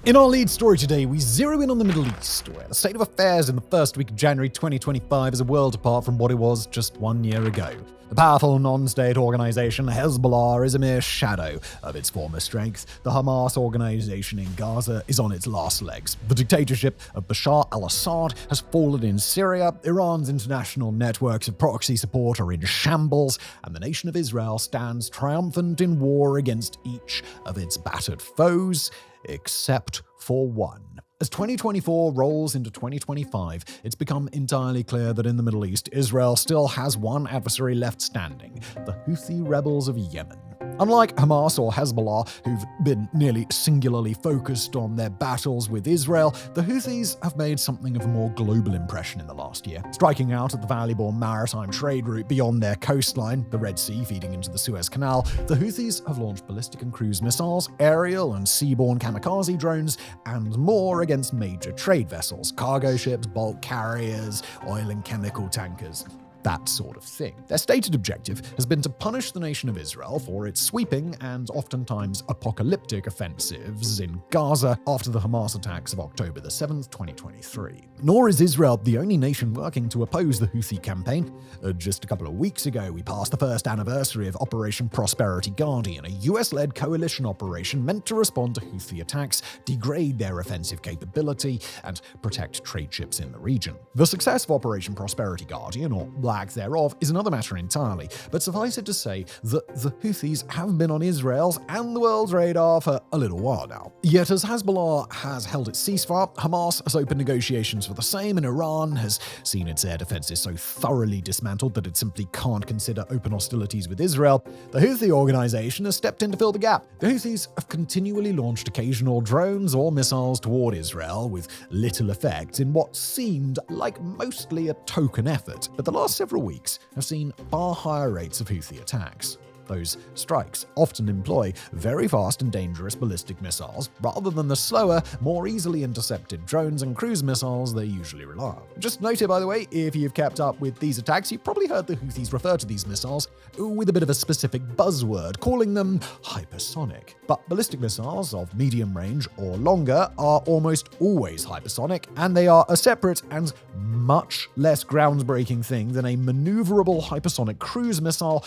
In our lead story today, we zero in on the Middle East, where the state of affairs in the first week of January 2025 is a world apart from what it was just 1 year ago. The powerful non-state organization Hezbollah is a mere shadow of its former strength. The Hamas organization in Gaza is on its last legs. The dictatorship of Bashar al-Assad has fallen in Syria. Iran's international networks of proxy support are in shambles, and the nation of Israel stands triumphant in war against each of its battered foes, except for one. As 2024 rolls into 2025, it's become entirely clear that in the Middle East, Israel still has one adversary left standing: the Houthi rebels of Yemen. Unlike Hamas or Hezbollah, who've been nearly singularly focused on their battles with Israel, the Houthis have made something of a more global impression in the last year. Striking out at the valuable maritime trade route beyond their coastline, the Red Sea feeding into the Suez Canal, the Houthis have launched ballistic and cruise missiles, aerial and seaborne kamikaze drones, and more against major trade vessels, cargo ships, bulk carriers, oil and chemical tankers. That sort of thing. Their stated objective has been to punish the nation of Israel for its sweeping and oftentimes apocalyptic offensives in Gaza after the Hamas attacks of October the 7th, 2023. Nor is Israel the only nation working to oppose the Houthi campaign. Just a couple of weeks ago, we passed the first anniversary of Operation Prosperity Guardian, a US-led coalition operation meant to respond to Houthi attacks, degrade their offensive capability, and protect trade ships in the region. The success of Operation Prosperity Guardian, or lack thereof, is another matter entirely, but suffice it to say that the Houthis have been on Israel's and the world's radar for a little while now. Yet as Hezbollah has held its ceasefire, Hamas has opened negotiations for the same, and Iran has seen its air defenses so thoroughly dismantled that it simply can't consider open hostilities with Israel. The Houthi organization has stepped in to fill the gap. The Houthis have continually launched occasional drones or missiles toward Israel with little effect in what seemed like mostly a token effort, but the last several weeks have seen far higher rates of Houthi attacks. Those strikes often employ very fast and dangerous ballistic missiles, rather than the slower, more easily intercepted drones and cruise missiles they usually rely on. Just note it, by the way, if you've kept up with these attacks, you've probably heard the Houthis refer to these missiles with a bit of a specific buzzword, calling them hypersonic. But ballistic missiles of medium range or longer are almost always hypersonic, and they are a separate and much less groundbreaking thing than a maneuverable hypersonic cruise missile,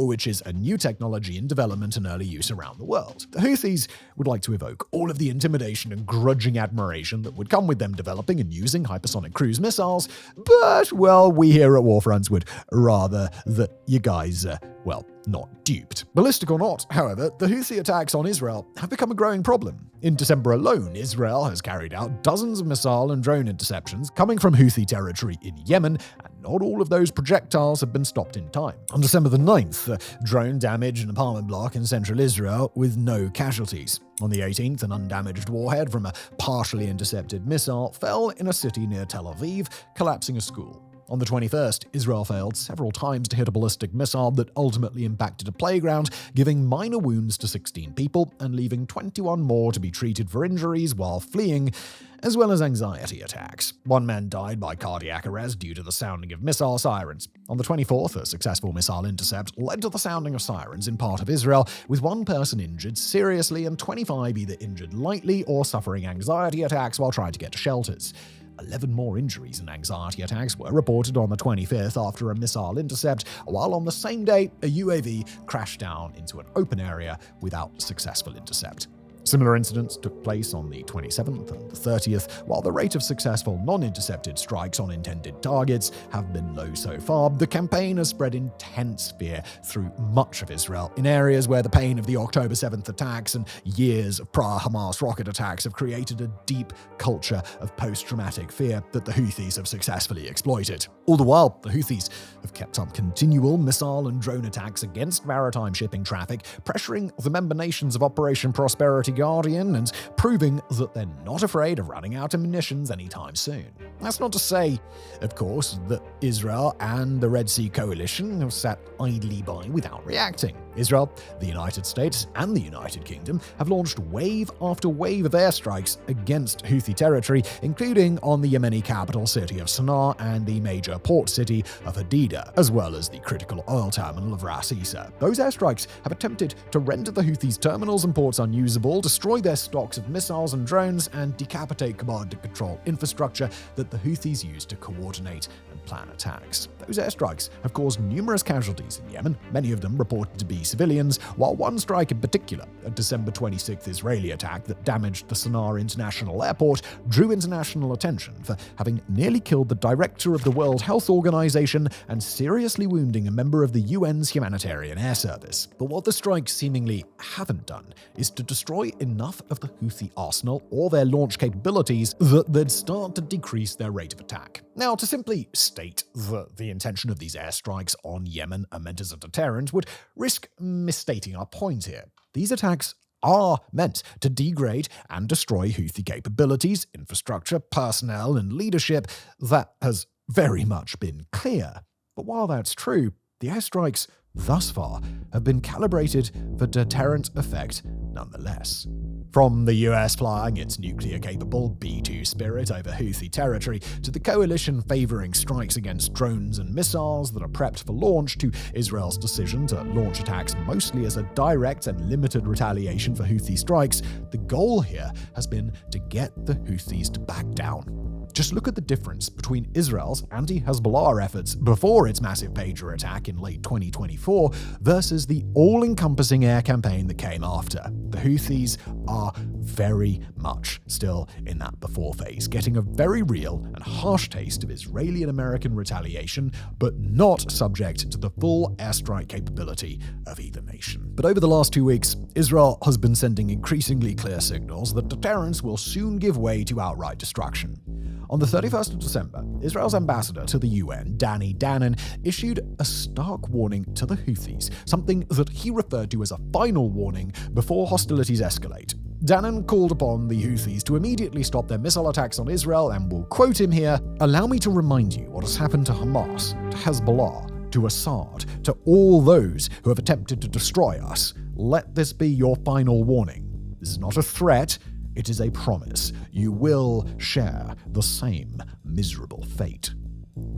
which is a new technology in development and early use around the world. The Houthis would like to evoke all of the intimidation and grudging admiration that would come with them developing and using hypersonic cruise missiles, but, well, we here at WarFronts would rather that you guys, not duped. Ballistic or not, however, the Houthi attacks on Israel have become a growing problem. In December alone, Israel has carried out dozens of missile and drone interceptions coming from Houthi territory in Yemen, and not all of those projectiles have been stopped in time. On December the 9th, a drone damaged an apartment block in central Israel with no casualties. On the 18th, an undamaged warhead from a partially intercepted missile fell in a city near Tel Aviv, collapsing a school. On the 21st, Israel failed several times to hit a ballistic missile that ultimately impacted a playground, giving minor wounds to 16 people and leaving 21 more to be treated for injuries while fleeing, as well as anxiety attacks. One man died by cardiac arrest due to the sounding of missile sirens. On the 24th, a successful missile intercept led to the sounding of sirens in part of Israel, with one person injured seriously and 25 either injured lightly or suffering anxiety attacks while trying to get to shelters. 11 more injuries and anxiety attacks were reported on the 25th after a missile intercept, while on the same day, a UAV crashed down into an open area without successful intercept. Similar incidents took place on the 27th and the 30th, while the rate of successful non-intercepted strikes on intended targets have been low so far. The campaign has spread intense fear through much of Israel, in areas where the pain of the October 7th attacks and years of prior Hamas rocket attacks have created a deep culture of post-traumatic fear that the Houthis have successfully exploited. All the while, the Houthis have kept up continual missile and drone attacks against maritime shipping traffic, pressuring the member nations of Operation Prosperity Guardian and proving that they're not afraid of running out of munitions anytime soon. That's not to say, of course, that Israel and the Red Sea Coalition have sat idly by without reacting. Israel, the United States, and the United Kingdom have launched wave after wave of airstrikes against Houthi territory, including on the Yemeni capital city of Sana'a and the major port city of Hadida, as well as the critical oil terminal of Ras Isa. Those airstrikes have attempted to render the Houthis' terminals and ports unusable, destroy their stocks of missiles and drones and decapitate command and control infrastructure that the Houthis use to coordinate and plan attacks. Those airstrikes have caused numerous casualties in Yemen, many of them reported to be civilians, while one strike in particular, a December 26th Israeli attack that damaged the Sana'a International Airport, drew international attention for having nearly killed the director of the World Health Organization and seriously wounding a member of the UN's humanitarian air service. But what the strikes seemingly haven't done is to destroy enough of the Houthi arsenal or their launch capabilities that they'd start to decrease their rate of attack. Now, to simply state that the intention of these airstrikes on Yemen are meant as a deterrent would risk misstating our point here. These attacks are meant to degrade and destroy Houthi capabilities, infrastructure, personnel, and leadership. That has very much been clear. But while that's true, the airstrikes thus far have been calibrated for deterrent effect nonetheless. From the US flying its nuclear-capable B-2 Spirit over Houthi territory, to the coalition favoring strikes against drones and missiles that are prepped for launch, to Israel's decision to launch attacks mostly as a direct and limited retaliation for Houthi strikes, the goal here has been to get the Houthis to back down. Just look at the difference between Israel's anti-Hezbollah efforts before its massive pager attack in late 2024 versus the all-encompassing air campaign that came after. The Houthis are very much still in that before phase, getting a very real and harsh taste of Israeli and American retaliation, but not subject to the full airstrike capability of either nation. But over the last 2 weeks, Israel has been sending increasingly clear signals that deterrence will soon give way to outright destruction. On the 31st of December, Israel's ambassador to the UN, Danny Danon, issued a stark warning to the Houthis, something that he referred to as a final warning before hostilities escalate. Danon called upon the Houthis to immediately stop their missile attacks on Israel and will quote him here, "Allow me to remind you what has happened to Hamas, to Hezbollah, to Assad, to all those who have attempted to destroy us. Let this be your final warning. This is not a threat. It is a promise. You will share the same miserable fate."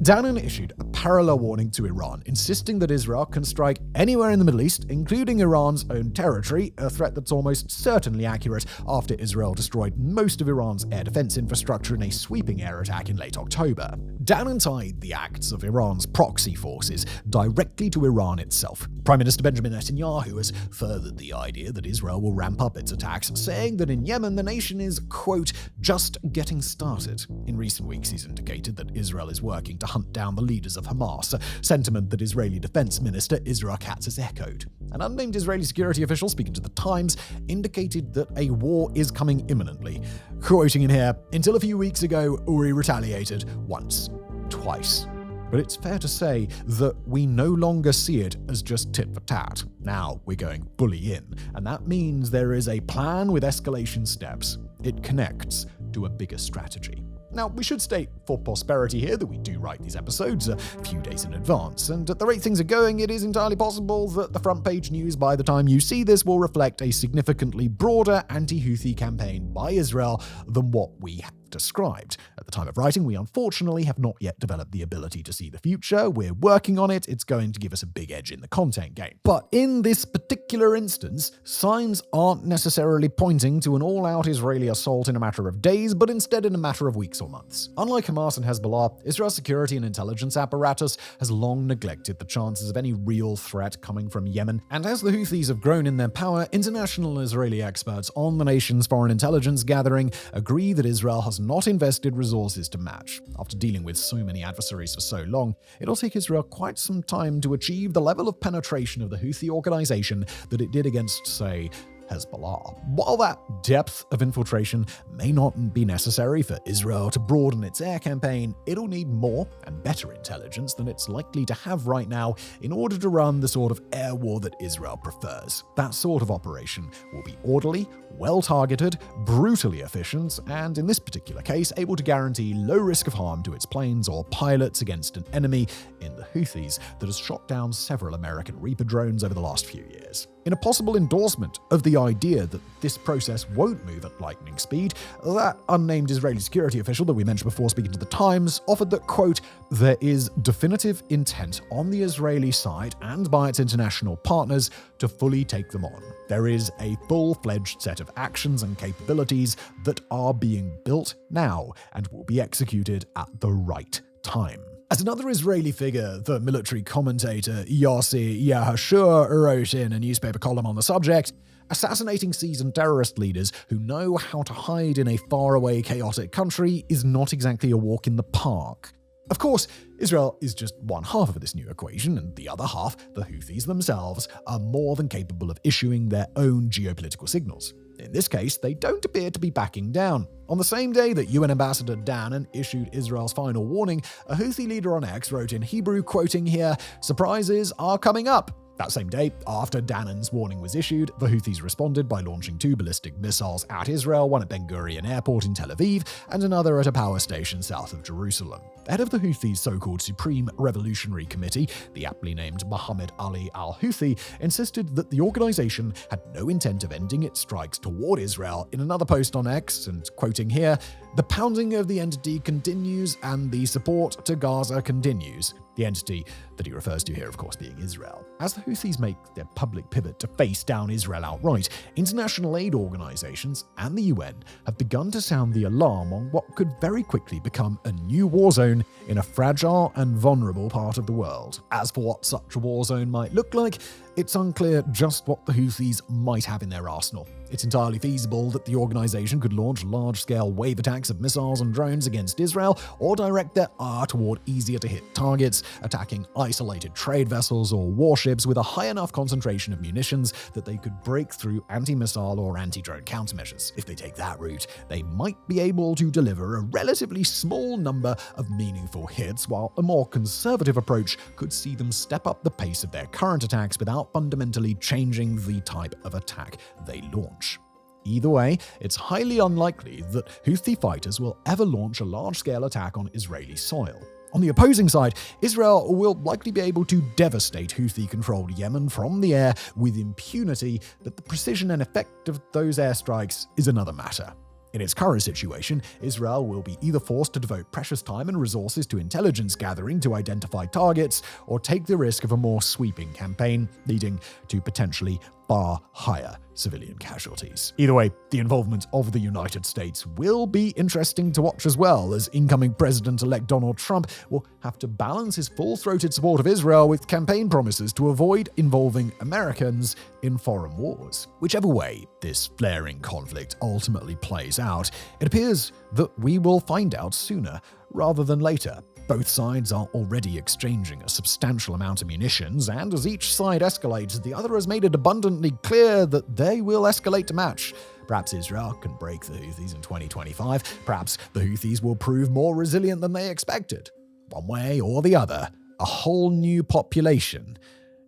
Danon issued a parallel warning to Iran, insisting that Israel can strike anywhere in the Middle East, including Iran's own territory, a threat that's almost certainly accurate after Israel destroyed most of Iran's air defense infrastructure in a sweeping air attack in late October. Danon tied the acts of Iran's proxy forces directly to Iran itself. Prime Minister Benjamin Netanyahu has furthered the idea that Israel will ramp up its attacks, saying that in Yemen the nation is, quote, just getting started. In recent weeks, he's indicated that Israel is working to hunt down the leaders of Hamas, a sentiment that Israeli Defense Minister Israel Katz has echoed. An unnamed Israeli security official speaking to The Times indicated that a war is coming imminently. Quoting him here, "Until a few weeks ago, we retaliated once, twice. But it's fair to say that we no longer see it as just tit for tat. Now we're going fully in, and that means there is a plan with escalation steps. It connects to a bigger strategy." Now, we should state for prosperity here that we do write these episodes a few days in advance, and at the rate things are going, it is entirely possible that the front page news by the time you see this will reflect a significantly broader anti-Houthi campaign by Israel than what we have described. At the time of writing, we unfortunately have not yet developed the ability to see the future. We're working on it. It's going to give us a big edge in the content game. But in this particular instance, signs aren't necessarily pointing to an all-out Israeli assault in a matter of days, but instead in a matter of weeks or months. Unlike Hamas and Hezbollah, Israel's security and intelligence apparatus has long neglected the chances of any real threat coming from Yemen, and as the Houthis have grown in their power, international Israeli experts on the nation's foreign intelligence gathering agree that Israel has not invested resources to match. After dealing with so many adversaries for so long, it'll take Israel quite some time to achieve the level of penetration of the Houthi organization that it did against, say, Hezbollah. While that depth of infiltration may not be necessary for Israel to broaden its air campaign, it'll need more and better intelligence than it's likely to have right now in order to run the sort of air war that Israel prefers. That sort of operation will be orderly, well-targeted, brutally efficient, and in this particular case, able to guarantee low risk of harm to its planes or pilots against an enemy in the Houthis that has shot down several American Reaper drones over the last few years. In a possible endorsement of the idea that this process won't move at lightning speed, that unnamed Israeli security official that we mentioned before speaking to The Times offered that, quote, there is definitive intent on the Israeli side and by its international partners to fully take them on. There is a full-fledged set of actions and capabilities that are being built now and will be executed at the right time. As another Israeli figure, the military commentator Yossi Yahashua wrote in a newspaper column on the subject, assassinating seasoned terrorist leaders who know how to hide in a faraway, chaotic country is not exactly a walk in the park. Of course, Israel is just one half of this new equation, and the other half, the Houthis themselves, are more than capable of issuing their own geopolitical signals. In this case, they don't appear to be backing down. On the same day that UN Ambassador Danon issued Israel's final warning, a Houthi leader on X wrote in Hebrew, quoting here, "Surprises are coming up." That same day, after Danon's warning was issued, the Houthis responded by launching 2 ballistic missiles at Israel, one at Ben Gurion Airport in Tel Aviv, and another at a power station south of Jerusalem. The head of the Houthis' so-called Supreme Revolutionary Committee, the aptly named Mohammed Ali al-Houthi, insisted that the organization had no intent of ending its strikes toward Israel in another post on X, and quoting here, "The pounding of the entity continues and the support to Gaza continues." The entity that he refers to here, of course, being Israel. As the Houthis make their public pivot to face down Israel outright, international aid organizations and the UN have begun to sound the alarm on what could very quickly become a new war zone in a fragile and vulnerable part of the world. As for what such a war zone might look like, it's unclear just what the Houthis might have in their arsenal. It's entirely feasible that the organization could launch large-scale wave attacks of missiles and drones against Israel, or direct their ire toward easier-to-hit targets, attacking isolated trade vessels or warships with a high enough concentration of munitions that they could break through anti-missile or anti-drone countermeasures. If they take that route, they might be able to deliver a relatively small number of meaningful hits, while a more conservative approach could see them step up the pace of their current attacks without fundamentally changing the type of attack they launch. Either way, it's highly unlikely that Houthi fighters will ever launch a large-scale attack on Israeli soil. On the opposing side, Israel will likely be able to devastate Houthi-controlled Yemen from the air with impunity, but the precision and effect of those airstrikes is another matter. In its current situation, Israel will be either forced to devote precious time and resources to intelligence gathering to identify targets, or take the risk of a more sweeping campaign, leading to potentially far higher civilian casualties. Either way, the involvement of the United States will be interesting to watch as well, as incoming President-elect Donald Trump will have to balance his full-throated support of Israel with campaign promises to avoid involving Americans in foreign wars. Whichever way this flaring conflict ultimately plays out, it appears that we will find out sooner rather than later. Both sides are already exchanging a substantial amount of munitions, and as each side escalates, the other has made it abundantly clear that they will escalate to match. Perhaps Israel can break the Houthis in 2025. Perhaps the Houthis will prove more resilient than they expected. One way or the other, a whole new population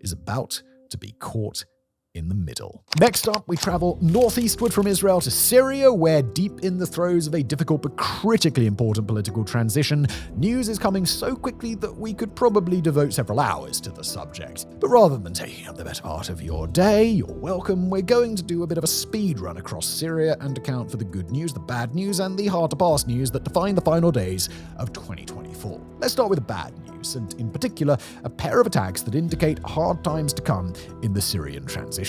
is about to be caught in the middle. Next up, we travel northeastward from Israel to Syria, where deep in the throes of a difficult but critically important political transition, news is coming so quickly that we could probably devote several hours to the subject. But rather than taking up the better part of your day, you're welcome, we're going to do a bit of a speed run across Syria and account for the good news, the bad news, and the hard-to-pass news that define the final days of 2024. Let's start with the bad news, and in particular, a pair of attacks that indicate hard times to come in the Syrian transition.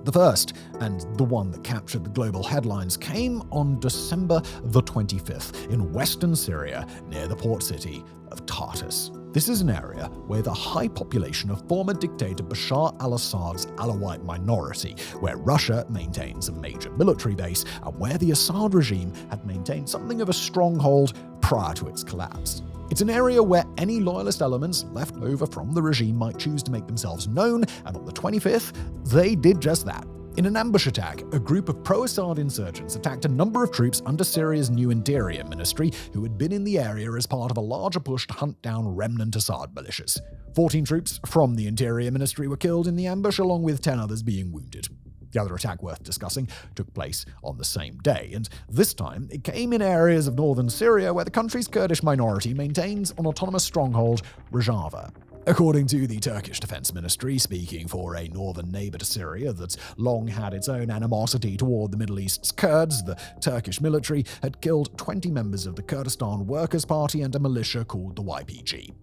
The first, and the one that captured the global headlines, came on December the 25th in western Syria near the port city of Tartus. This is an area where the high population of former dictator Bashar al-Assad's Alawite minority, where Russia maintains a major military base, and where the Assad regime had maintained something of a stronghold prior to its collapse. It's an area where any loyalist elements left over from the regime might choose to make themselves known, and on the 25th, they did just that. In an ambush attack, a group of pro-Assad insurgents attacked a number of troops under Syria's new interior ministry who had been in the area as part of a larger push to hunt down remnant Assad militias. 14 troops from the interior ministry were killed in the ambush, along with 10 others being wounded. The other attack worth discussing took place on the same day, and this time it came in areas of northern Syria where the country's Kurdish minority maintains an autonomous stronghold, Rojava. According to the Turkish Defense Ministry, speaking for a northern neighbor to Syria that's long had its own animosity toward the Middle East's Kurds, the Turkish military had killed 20 members of the Kurdistan Workers' Party and a militia called the YPG.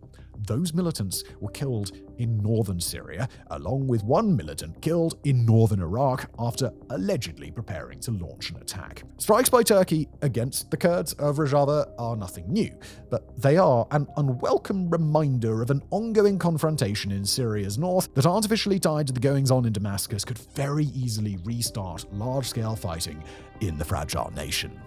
Those militants were killed in northern Syria, along with one militant killed in northern Iraq after allegedly preparing to launch an attack. Strikes by Turkey against the Kurds of Rojava are nothing new, but they are an unwelcome reminder of an ongoing confrontation in Syria's north that, artificially tied to the goings-on in Damascus, could very easily restart large-scale fighting in the fragile nation.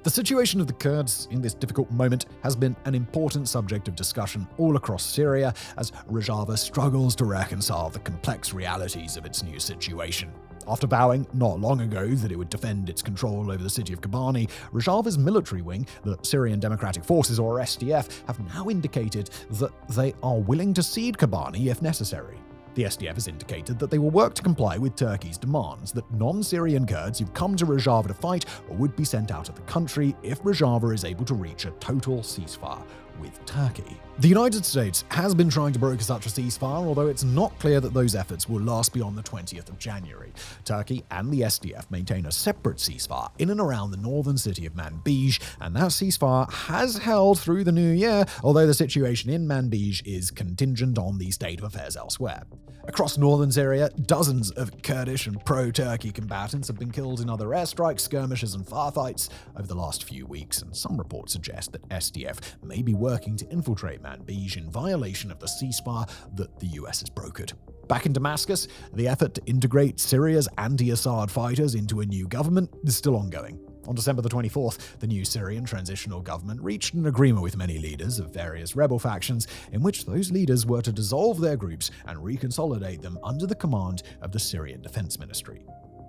The situation of the Kurds in this difficult moment has been an important subject of discussion all across Syria as Rojava struggles to reconcile the complex realities of its new situation. After vowing not long ago that it would defend its control over the city of Kobani, Rojava's military wing, the Syrian Democratic Forces or SDF, have now indicated that they are willing to cede Kobani if necessary. The SDF has indicated that they will work to comply with Turkey's demands that non-Syrian Kurds who've come to Rojava to fight would be sent out of the country if Rojava is able to reach a total ceasefire with Turkey. The United States has been trying to broker such a ceasefire, although it's not clear that those efforts will last beyond the 20th of January. Turkey and the SDF maintain a separate ceasefire in and around the northern city of Manbij, and that ceasefire has held through the new year, although the situation in Manbij is contingent on the state of affairs elsewhere. Across northern Syria, dozens of Kurdish and pro-Turkey combatants have been killed in other airstrikes, skirmishes and firefights over the last few weeks, and some reports suggest that SDF may be working to infiltrate Manbij in violation of the ceasefire that the US has brokered. Back in Damascus, the effort to integrate Syria's anti-Assad fighters into a new government is still ongoing. On December the 24th, the new Syrian transitional government reached an agreement with many leaders of various rebel factions in which those leaders were to dissolve their groups and reconsolidate them under the command of the Syrian Defense Ministry.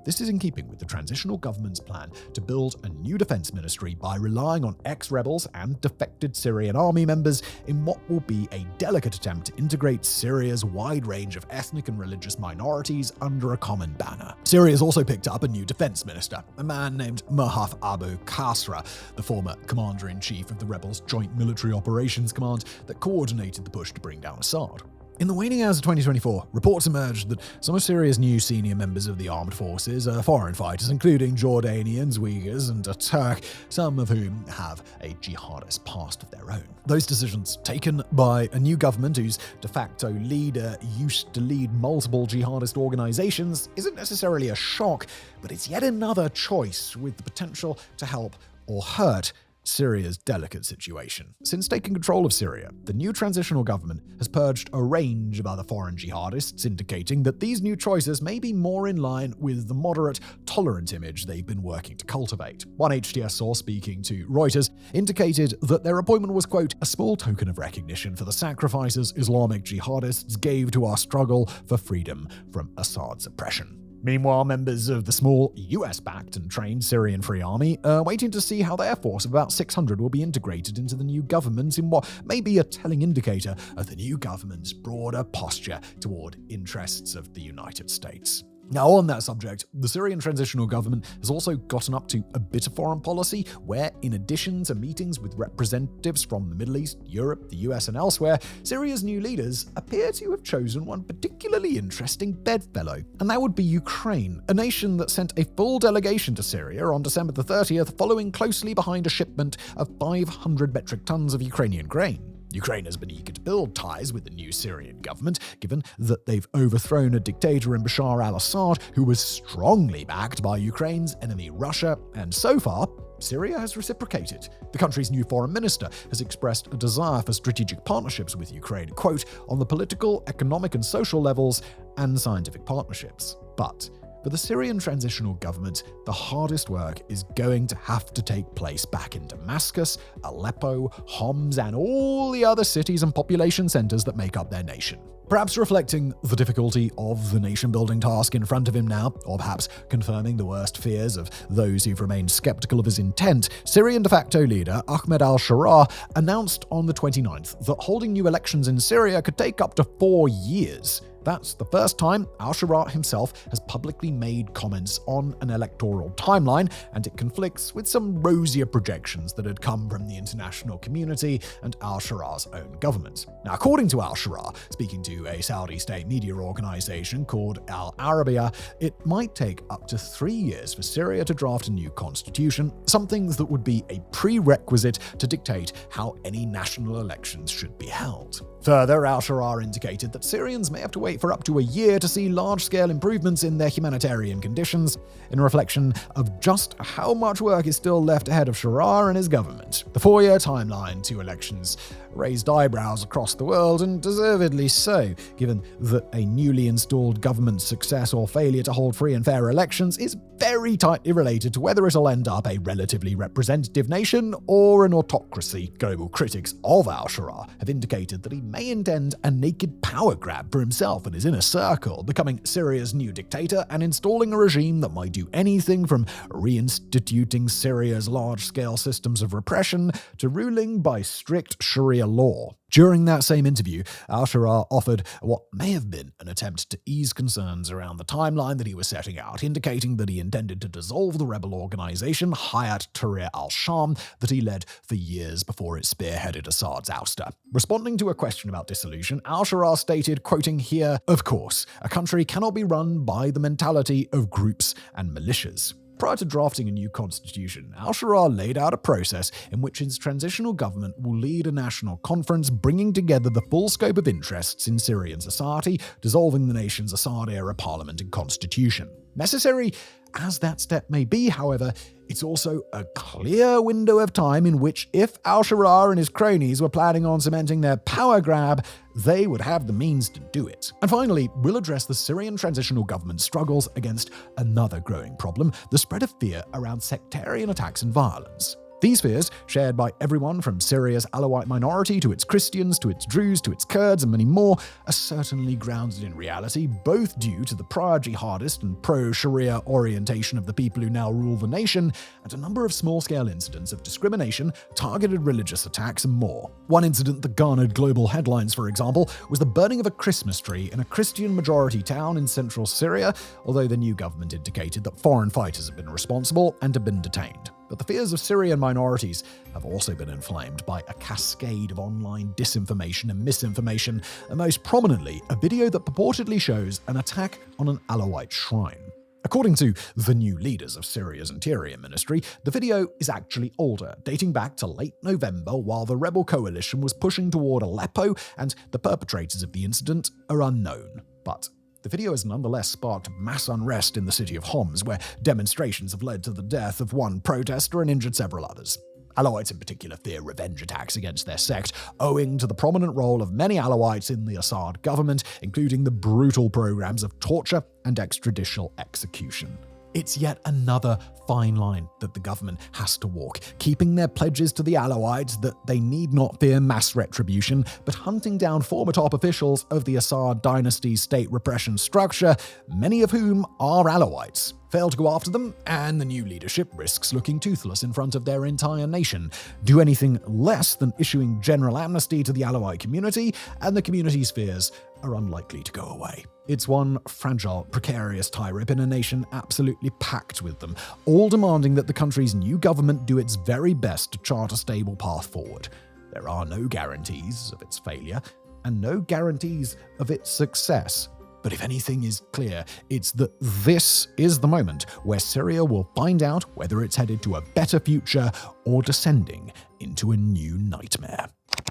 This is in keeping with the transitional government's plan to build a new defense ministry by relying on ex-rebels and defected Syrian army members in what will be a delicate attempt to integrate Syria's wide range of ethnic and religious minorities under a common banner. Syria has also picked up a new defense minister, a man named Mahaf Abu Khasra, the former commander-in-chief of the rebels' Joint Military Operations Command that coordinated the push to bring down Assad. In the waning hours of 2024, reports emerged that some of Syria's new senior members of the armed forces are foreign fighters, including Jordanians, Uyghurs, and a Turk, some of whom have a jihadist past of their own. Those decisions, taken by a new government whose de facto leader used to lead multiple jihadist organizations, isn't necessarily a shock, but it's yet another choice with the potential to help or hurt Syria's delicate situation. Since taking control of Syria, the new transitional government has purged a range of other foreign jihadists, indicating that these new choices may be more in line with the moderate, tolerant image they've been working to cultivate. One HTS source speaking to Reuters indicated that their appointment was, quote, a small token of recognition for the sacrifices Islamic jihadists gave to our struggle for freedom from Assad's oppression. Meanwhile, members of the small US-backed and trained Syrian Free Army are waiting to see how their force of about 600 will be integrated into the new government in what may be a telling indicator of the new government's broader posture toward interests of the United States. Now, on that subject, the Syrian transitional government has also gotten up to a bit of foreign policy where, in addition to meetings with representatives from the Middle East, Europe, the US, and elsewhere, Syria's new leaders appear to have chosen one particularly interesting bedfellow, and that would be Ukraine, a nation that sent a full delegation to Syria on December the 30th, following closely behind a shipment of 500 metric tons of Ukrainian grain. Ukraine has been eager to build ties with the new Syrian government, given that they've overthrown a dictator in Bashar al-Assad who was strongly backed by Ukraine's enemy Russia, and so far, Syria has reciprocated. The country's new foreign minister has expressed a desire for strategic partnerships with Ukraine, quote, on the political, economic and social levels, and scientific partnerships. But for the Syrian transitional government, the hardest work is going to have to take place back in Damascus, Aleppo, Homs, and all the other cities and population centers that make up their nation. Perhaps reflecting the difficulty of the nation-building task in front of him now, or perhaps confirming the worst fears of those who've remained skeptical of his intent, Syrian de facto leader Ahmed al-Sharaa announced on the 29th that holding new elections in Syria could take up to 4 years. That's the first time al-Sharaa himself has publicly made comments on an electoral timeline, and it conflicts with some rosier projections that had come from the international community and al-Sharaa's own government. Now, according to al-Sharaa, speaking to a Saudi state media organization called Al Arabiya, it might take up to 3 years for Syria to draft a new constitution, something that would be a prerequisite to dictate how any national elections should be held. Further, al-Sharaa indicated that Syrians may have to wait for up to a year to see large-scale improvements in their humanitarian conditions, in reflection of just how much work is still left ahead of Sharaa and his government. The 4-year timeline to elections raised eyebrows across the world, and deservedly so, given that a newly installed government's success or failure to hold free and fair elections is very tightly related to whether it'll end up a relatively representative nation or an autocracy. Global critics of al-Sharaa have indicated that he may intend a naked power grab for himself and his inner circle, becoming Syria's new dictator and installing a regime that might do anything from reinstituting Syria's large-scale systems of repression to ruling by strict Sharia law. During that same interview, al-Sharaa offered what may have been an attempt to ease concerns around the timeline that he was setting out, indicating that he intended to dissolve the rebel organization Hayat Tahrir al-Sham that he led for years before it spearheaded Assad's ouster. Responding to a question about dissolution, al-Sharaa stated, quoting here, "Of course, a country cannot be run by the mentality of groups and militias." Prior to drafting a new constitution, al-Sharaa laid out a process in which his transitional government will lead a national conference bringing together the full scope of interests in Syrian society, dissolving the nation's Assad-era parliament and constitution. Necessary as that step may be, however, it's also a clear window of time in which, if al-Sharaa and his cronies were planning on cementing their power grab, they would have the means to do it. And finally, we'll address the Syrian transitional government's struggles against another growing problem, the spread of fear around sectarian attacks and violence. These fears, shared by everyone from Syria's Alawite minority to its Christians, to its Druze, to its Kurds, and many more, are certainly grounded in reality, both due to the prior jihadist and pro-Sharia orientation of the people who now rule the nation, and a number of small-scale incidents of discrimination, targeted religious attacks, and more. One incident that garnered global headlines, for example, was the burning of a Christmas tree in a Christian-majority town in central Syria, although the new government indicated that foreign fighters have been responsible and have been detained. But the fears of Syrian minorities have also been inflamed by a cascade of online disinformation and misinformation, and most prominently, a video that purportedly shows an attack on an Alawite shrine. According to the new leaders of Syria's interior ministry, the video is actually older, dating back to late November while the rebel coalition was pushing toward Aleppo, and the perpetrators of the incident are unknown. But the video has nonetheless sparked mass unrest in the city of Homs, where demonstrations have led to the death of one protester and injured several others. Alawites in particular fear revenge attacks against their sect, owing to the prominent role of many Alawites in the Assad government, including the brutal programs of torture and extrajudicial execution. It's yet another fine line that the government has to walk, keeping their pledges to the Alawites that they need not fear mass retribution, but hunting down former top officials of the Assad dynasty's state repression structure, many of whom are Alawites. Fail to go after them, and the new leadership risks looking toothless in front of their entire nation. Do anything less than issuing general amnesty to the Alawite community, and the community's fears are unlikely to go away. It's one fragile, precarious tie-rip in a nation absolutely packed with them, all demanding that the country's new government do its very best to chart a stable path forward. There are no guarantees of its failure, and no guarantees of its success. But if anything is clear, it's that this is the moment where Syria will find out whether it's headed to a better future or descending into a new nightmare.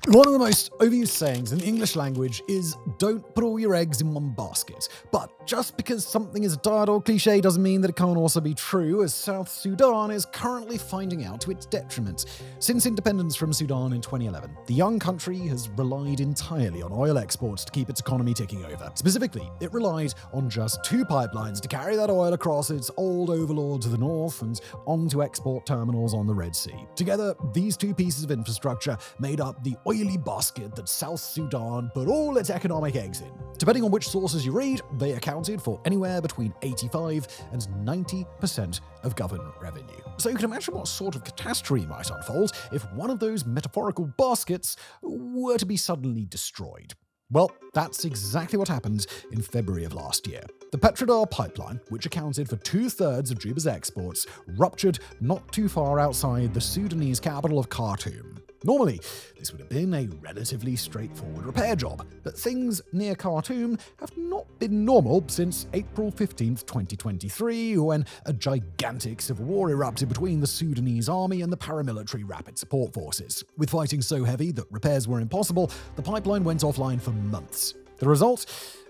One of the most overused sayings in the English language is, "Don't put all your eggs in one basket." But just because something is a tired old cliche doesn't mean that it can't also be true, as South Sudan is currently finding out to its detriment. Since independence from Sudan in 2011, the young country has relied entirely on oil exports to keep its economy ticking over. Specifically, it relied on just 2 pipelines to carry that oil across its old overlord to the north and onto export terminals on the Red Sea. Together, these 2 pieces of infrastructure made up the oily basket that South Sudan put all its economic eggs in. Depending on which sources you read, they accounted for anywhere between 85 and 90% of government revenue. So you can imagine what sort of catastrophe might unfold if one of those metaphorical baskets were to be suddenly destroyed. Well, that's exactly what happened in February of last year. The Petrodar pipeline, which accounted for 2/3 of Juba's exports, ruptured not too far outside the Sudanese capital of Khartoum. Normally, this would have been a relatively straightforward repair job, but things near Khartoum have not been normal since April 15th, 2023, when a gigantic civil war erupted between the Sudanese army and the paramilitary Rapid Support Forces. With fighting so heavy that repairs were impossible, the pipeline went offline for months. The result?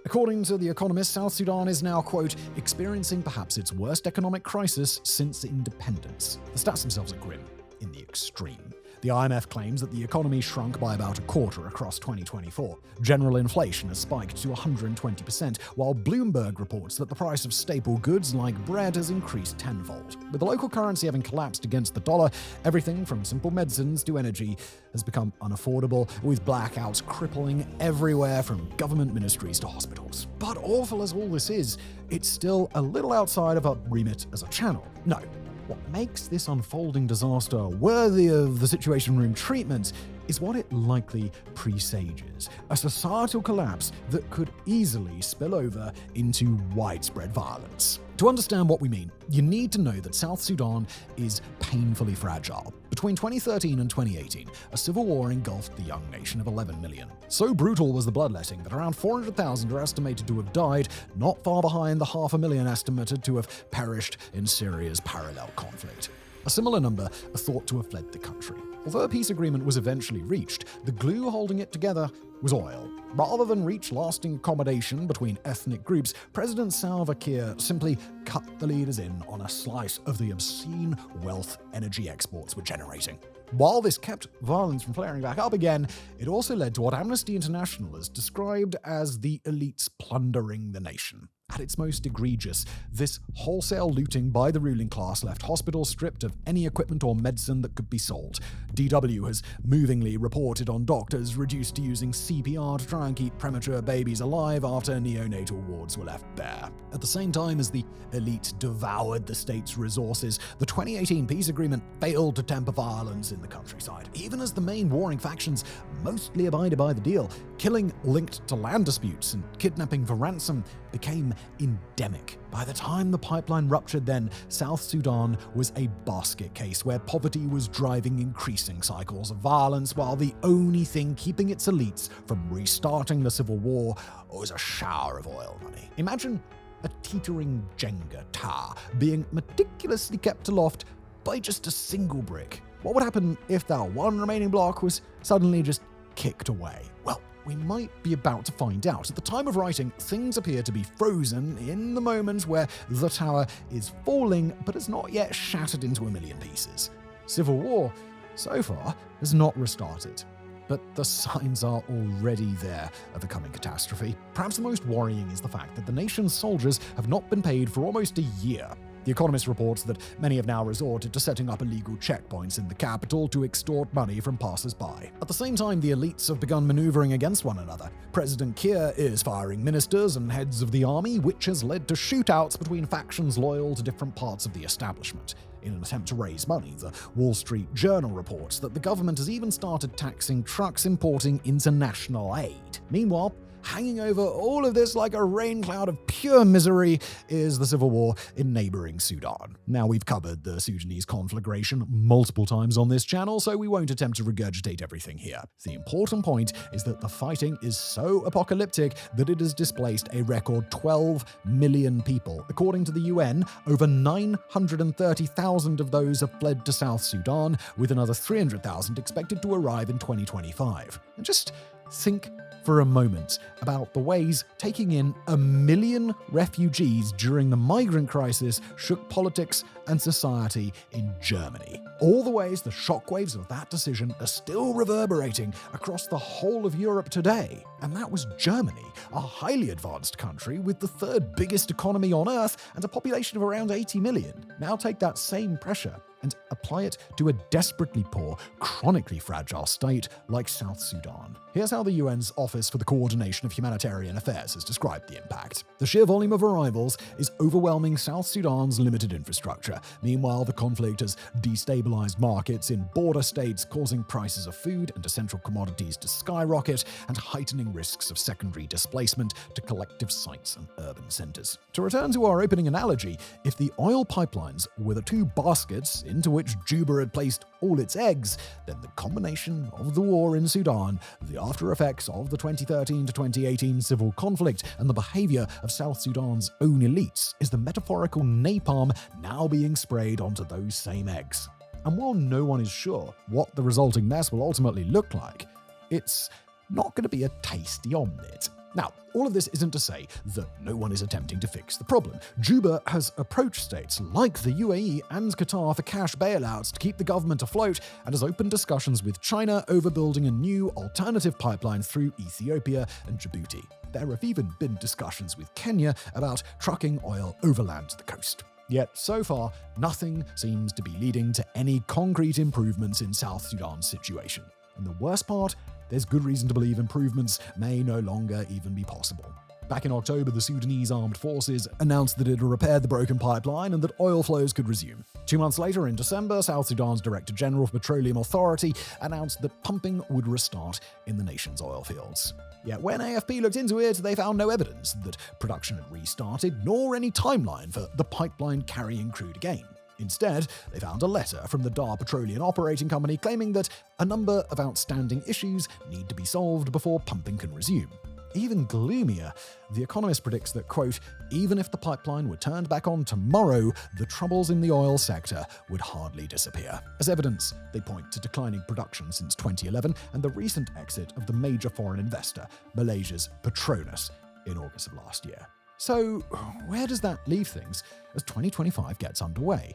According to The Economist, South Sudan is now, quote, experiencing perhaps its worst economic crisis since independence. The stats themselves are grim in the extreme. The IMF claims that the economy shrunk by about a quarter across 2024. General inflation has spiked to 120%, while Bloomberg reports that the price of staple goods like bread has increased tenfold. With the local currency having collapsed against the dollar, everything from simple medicines to energy has become unaffordable, with blackouts crippling everywhere from government ministries to hospitals. But awful as all this is, it's still a little outside of our remit as a channel. No. What makes this unfolding disaster worthy of the Situation Room treatment is what it likely presages: a societal collapse that could easily spill over into widespread violence. To understand what we mean, you need to know that South Sudan is painfully fragile. Between 2013 and 2018, a civil war engulfed the young nation of 11 million. So brutal was the bloodletting that around 400,000 are estimated to have died, not far behind the 500,000 estimated to have perished in Syria's parallel conflict. A similar number are thought to have fled the country. Although a peace agreement was eventually reached, the glue holding it together was oil. Rather than reach lasting accommodation between ethnic groups, President Salva Kiir simply cut the leaders in on a slice of the obscene wealth energy exports were generating. While this kept violence from flaring back up again, it also led to what Amnesty International has described as the elites plundering the nation. At its most egregious, this wholesale looting by the ruling class left hospitals stripped of any equipment or medicine that could be sold. DW has movingly reported on doctors reduced to using CPR to try and keep premature babies alive after neonatal wards were left bare. At the same time as the elite devoured the state's resources, the 2018 peace agreement failed to temper violence in the countryside. Even as the main warring factions mostly abided by the deal, killing linked to land disputes and kidnapping for ransom became endemic. By the time the pipeline ruptured then, South Sudan was a basket case where poverty was driving increasing cycles of violence, while the only thing keeping its elites from restarting the civil war was a shower of oil money. Imagine a teetering Jenga tower being meticulously kept aloft by just a single brick. What would happen if that one remaining block was suddenly just kicked away? Well, we might be about to find out. At the time of writing, things appear to be frozen in the moment where the tower is falling but has not yet shattered into a million pieces. Civil war, so far, has not restarted. But the signs are already there of a coming catastrophe. Perhaps the most worrying is the fact that the nation's soldiers have not been paid for almost a year. The Economist reports that many have now resorted to setting up illegal checkpoints in the capital to extort money from passers-by. At the same time, the elites have begun maneuvering against one another. President Kiir is firing ministers and heads of the army, which has led to shootouts between factions loyal to different parts of the establishment. In an attempt to raise money, the Wall Street Journal reports that the government has even started taxing trucks importing international aid. Meanwhile, hanging over all of this like a rain cloud of pure misery is the civil war in neighboring Sudan. Now, we've covered the Sudanese conflagration multiple times on this channel, so we won't attempt to regurgitate everything here. The important point is that the fighting is so apocalyptic that it has displaced a record 12 million people. According to the UN, over 930,000 of those have fled to South Sudan, with another 300,000 expected to arrive in 2025. And just think for a moment about the ways taking in 1 million refugees during the migrant crisis shook politics and society in Germany. All the ways the shockwaves of that decision are still reverberating across the whole of Europe today. And that was Germany, a highly advanced country with the third biggest economy on Earth and a population of around 80 million. Now take that same pressure and apply it to a desperately poor, chronically fragile state like South Sudan. Here's how the UN's Office for the Coordination of Humanitarian Affairs has described the impact. The sheer volume of arrivals is overwhelming South Sudan's limited infrastructure. Meanwhile, the conflict has destabilized markets in border states, causing prices of food and essential commodities to skyrocket and heightening risks of secondary displacement to collective sites and urban centers. To return to our opening analogy, if the oil pipelines were the two baskets into which Juba had placed all its eggs, then the combination of the war in Sudan, the after effects of the 2013 to 2018 civil conflict, and the behavior of South Sudan's own elites is the metaphorical napalm now being sprayed onto those same eggs. And while no one is sure what the resulting mess will ultimately look like, it's not going to be a tasty omelette. Now, all of this isn't to say that no one is attempting to fix the problem. Juba has approached states like the UAE and Qatar for cash bailouts to keep the government afloat and has opened discussions with China over building a new alternative pipeline through Ethiopia and Djibouti. There have even been discussions with Kenya about trucking oil overland to the coast. Yet, so far, nothing seems to be leading to any concrete improvements in South Sudan's situation. And the worst part, there's good reason to believe improvements may no longer even be possible. Back in October, the Sudanese armed forces announced that it had repaired the broken pipeline and that oil flows could resume. 2 months later, in December, South Sudan's Director General of Petroleum Authority announced that pumping would restart in the nation's oil fields. Yet when AFP looked into it, they found no evidence that production had restarted, nor any timeline for the pipeline carrying crude again. Instead, they found a letter from the Dar Petroleum Operating Company claiming that a number of outstanding issues need to be solved before pumping can resume. Even gloomier, The Economist predicts that, quote, even if the pipeline were turned back on tomorrow, the troubles in the oil sector would hardly disappear. As evidence, they point to declining production since 2011 and the recent exit of the major foreign investor, Malaysia's Petronas, in August of last year. So, where does that leave things as 2025 gets underway?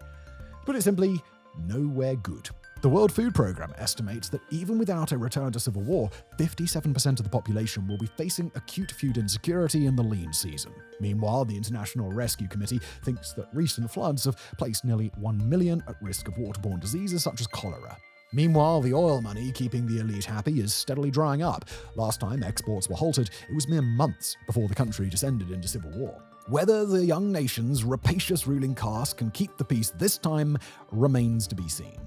Put it simply, nowhere good. The World Food Programme estimates that even without a return to civil war, 57% of the population will be facing acute food insecurity in the lean season. Meanwhile, the International Rescue Committee thinks that recent floods have placed nearly 1 million at risk of waterborne diseases such as cholera. Meanwhile, the oil money keeping the elite happy is steadily drying up. Last time exports were halted, it was mere months before the country descended into civil war. Whether the young nation's rapacious ruling caste can keep the peace this time remains to be seen.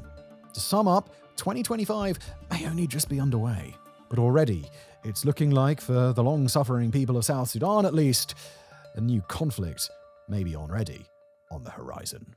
To sum up, 2025 may only just be underway. But already, it's looking like, for the long-suffering people of South Sudan at least, a new conflict may be already on the horizon.